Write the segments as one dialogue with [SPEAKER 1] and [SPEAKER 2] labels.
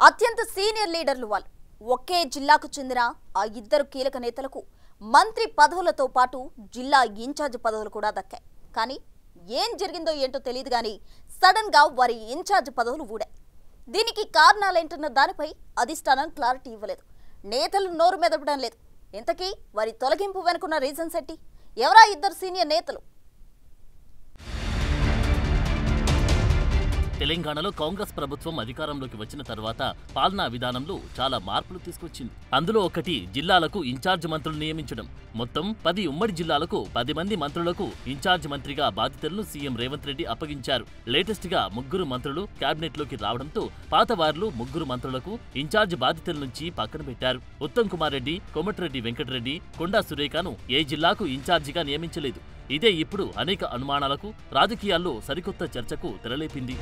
[SPEAKER 1] అత్యంత సీనియర్ లీడర్లు వాళ్ళు. ఒకే జిల్లాకు చెందిన ఆ ఇద్దరు కీలక నేతలకు మంత్రి పదవులతో పాటు జిల్లా ఇన్ఛార్జ్ పదవులు కూడా దక్కాయి. కానీ ఏం జరిగిందో ఏంటో తెలియదు గానీ సడన్ గా వారి ఇన్ఛార్జ్ పదవులు ఊడాయి. దీనికి కారణాలేంటన్న దానిపై అధిష్టానం క్లారిటీ ఇవ్వలేదు. నేతలు నోరు మెదపడం లేదు. ఇంతకీ వారి తొలగింపు వెనుకున్న రీజన్స్ ఏంటి? ఎవరా ఇద్దరు సీనియర్ నేతలు?
[SPEAKER 2] తెలంగాణలో కాంగ్రెస్ ప్రభుత్వం అధికారంలోకి వచ్చిన తర్వాత పాలనా విధానంలో చాలా మార్పులు తీసుకొచ్చింది. అందులో ఒకటి జిల్లాలకు ఇన్ఛార్జ్ మంత్రులు నియమించడం. మొత్తం 10 ఉమ్మడి జిల్లాలకు 10 మంది మంత్రులకు ఇన్ఛార్జ్ మంత్రిగా బాధ్యతలను సీఎం రేవంత్ రెడ్డి అప్పగించారు. లేటెస్ట్ గా 3 మంత్రులు కేబినెట్ లోకి రావడంతో పాత వారిలో 3 మంత్రులకు ఇన్ఛార్జ్ బాధ్యతల నుంచి పక్కన పెట్టారు. ఉత్తమ్ కుమార్ రెడ్డి, కోమటిరెడ్డి వెంకటరెడ్డి, కొండా సురేఖను ఏ జిల్లాకు ఇన్ఛార్జిగా నియమించలేదు. ఇదే ఇప్పుడు అనేక అనుమానాలకు, రాజకీయాల్లో సరికొత్త చర్చకు తెరలేపింది.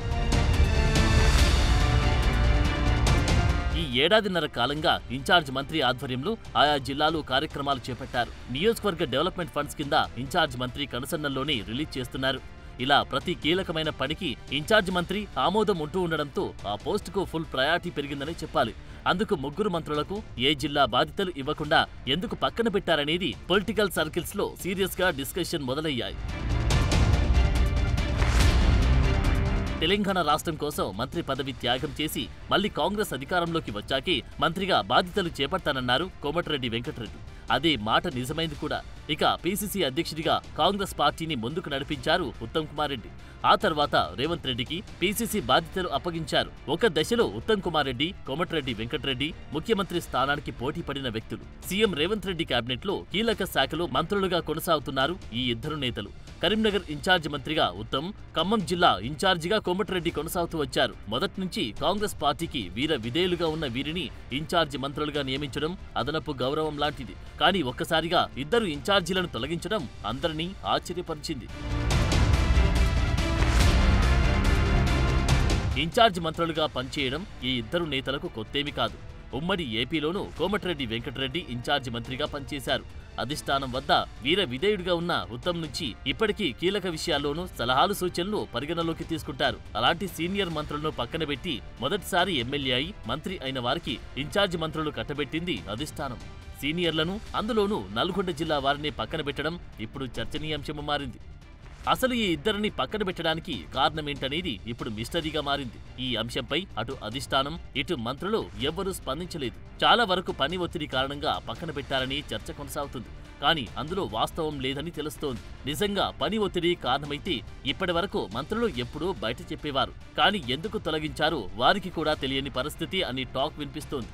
[SPEAKER 2] ఈ ఏడాదిన్నర కాలంగా ఇన్ఛార్జ్ మంత్రి ఆధ్వర్యంలో ఆయా జిల్లాలు కార్యక్రమాలు చేపట్టారు. నియోజకవర్గ డెవలప్మెంట్ ఫండ్స్ కింద ఇన్ఛార్జ్ మంత్రి కనుసన్నల్లోనే రిలీజ్ చేస్తున్నారు. ఇలా ప్రతి కీలకమైన పనికి ఇన్ఛార్జ్ మంత్రి ఆమోదం ఉంటూ ఉండడంతో ఆ పోస్టుకు ఫుల్ ప్రయారిటీ పెరిగిందని చెప్పాలి. అందుకు 3 మంత్రులకు ఏ జిల్లా బాధ్యతలు ఇవ్వకుండా ఎందుకు పక్కన పెట్టారనేది పొలిటికల్ సర్కిల్స్ లో సీరియస్ గా డిస్కషన్ మొదలయ్యాయి. తెలంగాణ రాష్ట్రం కోసం మంత్రి పదవి త్యాగం చేసి మళ్లీ కాంగ్రెస్ అధికారంలోకి వచ్చాకే మంత్రిగా బాధ్యతలు చేపడతానన్నారు కోమటిరెడ్డి వెంకటరెడ్డి. అదే మాట నిజమైంది కూడా. ఇక పీసీసీ అధ్యక్షుడిగా కాంగ్రెస్ పార్టీని ముందుకు నడిపించారు ఉత్తమ్ కుమార్ రెడ్డి. ఆ తర్వాత రేవంత్ రెడ్డికి పీసీసీ బాధ్యతలు అప్పగించారు. ఒక దశలో ఉత్తమ్ కుమార్ రెడ్డి, కోమటిరెడ్డి వెంకటరెడ్డి ముఖ్యమంత్రి స్థానానికి పోటీ పడిన వ్యక్తులు. సీఎం రేవంత్ రెడ్డి కేబినెట్ లో కీలక శాఖలో మంత్రులుగా కొనసాగుతున్నారు ఈ ఇద్దరు నేతలు. కరీంనగర్ ఇన్ఛార్జ్ మంత్రిగా ఉత్తమ్, ఖమ్మం జిల్లా ఇన్ఛార్జిగా కోమటిరెడ్డి కొనసాగుతూ వచ్చారు. మొదటి నుంచి కాంగ్రెస్ పార్టీకి వీర విధేయులుగా ఉన్న వీరిని ఇన్ఛార్జి మంత్రులుగా నియమించడం అదనపు గౌరవం లాంటిది. కానీ ఒక్కసారిగా ఇద్దరు ఇన్ఛార్జీలను తొలగించడం అందరినీ ఆశ్చర్యపరిచింది. ఇన్ఛార్జ్ మంత్రులుగా పనిచేయడం ఈ ఇద్దరు నేతలకు కొత్తేమీ కాదు. ఉమ్మడి ఏపీలోనూ కోమటిరెడ్డి వెంకటరెడ్డి ఇన్ఛార్జి మంత్రిగా పనిచేశారు. అధిష్టానం వద్ద వీర విధేయుడిగా ఉన్న ఉత్తమ్ నుంచి ఇప్పటికీ కీలక విషయాల్లోనూ సలహాలు, సూచనలు పరిగణలోకి తీసుకుంటారు. అలాంటి సీనియర్ మంత్రులను పక్కన పెట్టి మొదటిసారి ఎమ్మెల్యే అయి మంత్రి అయిన వారికి ఇన్ఛార్జి మంత్రులు కట్టబెట్టింది అధిష్టానం. సీనియర్లను, అందులోనూ నల్గొండ జిల్లా వారిని పక్కన పెట్టడం ఇప్పుడు చర్చనీయాంశం మారింది. అసలు ఈ ఇద్దరిని పక్కన పెట్టడానికి కారణమేంటనేది ఇప్పుడు మిస్టరీగా మారింది. ఈ అంశంపై అటు అధిష్టానం, ఇటు మంత్రులు ఎవ్వరూ స్పందించలేదు. చాలా వరకు పని ఒత్తిడి కారణంగా పక్కన పెట్టారని చర్చ కొనసాగుతుంది. కానీ అందులో వాస్తవం లేదని తెలుస్తోంది. నిజంగా పని ఒత్తిడి కారణమైతే ఇప్పటి వరకు మంత్రులు ఎప్పుడూ బయట చెప్పేవారు. కానీ ఎందుకు తొలగించారో వారికి కూడా తెలియని పరిస్థితి అని టాక్ వినిపిస్తోంది.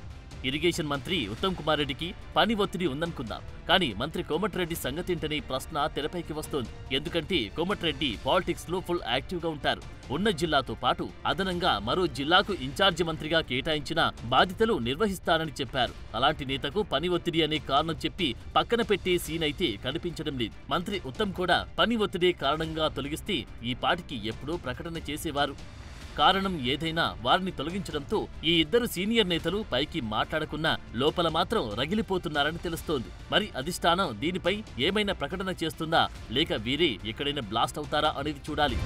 [SPEAKER 2] ఇరిగేషన్ మంత్రి ఉత్తమ్ కుమార్ రెడ్డికి పని ఒత్తిడి ఉందనుకుందాం. కానీ మంత్రి కోమటిరెడ్డి సంగతేంటనే ప్రశ్న తెరపైకి వస్తోంది. ఎందుకంటే కోమటిరెడ్డి పాలిటిక్స్ లో ఫుల్ యాక్టివ్ గా ఉంటారు. ఉన్న జిల్లాతో పాటు అదనంగా మరో జిల్లాకు ఇన్ఛార్జి మంత్రిగా కేటాయించిన బాధ్యతలు నిర్వహిస్తానని చెప్పారు. అలాంటి నేతకు పని ఒత్తిడి అనే కారణం చెప్పి పక్కన పెట్టే సీన్ అయితే కనిపించడం లేదు. మంత్రి ఉత్తమ్ కూడా పని ఒత్తిడి కారణంగా తొలగిస్తే ఈ పాటికి ఎప్పుడో ప్రకటన చేసేవారు. కారణం ఏదైనా వారిని తొలగించడంతో ఈ ఇద్దరు సీనియర్ నేతలు పైకి మాట్లాడకున్నా లోపల మాత్రం రగిలిపోతున్నారని తెలుస్తోంది. మరి అధిష్టానం దీనిపై ఏమైనా ప్రకటన చేస్తుందా, లేక వీరే ఎక్కడైనా బ్లాస్ట్ అవుతారా అనేది చూడాలి.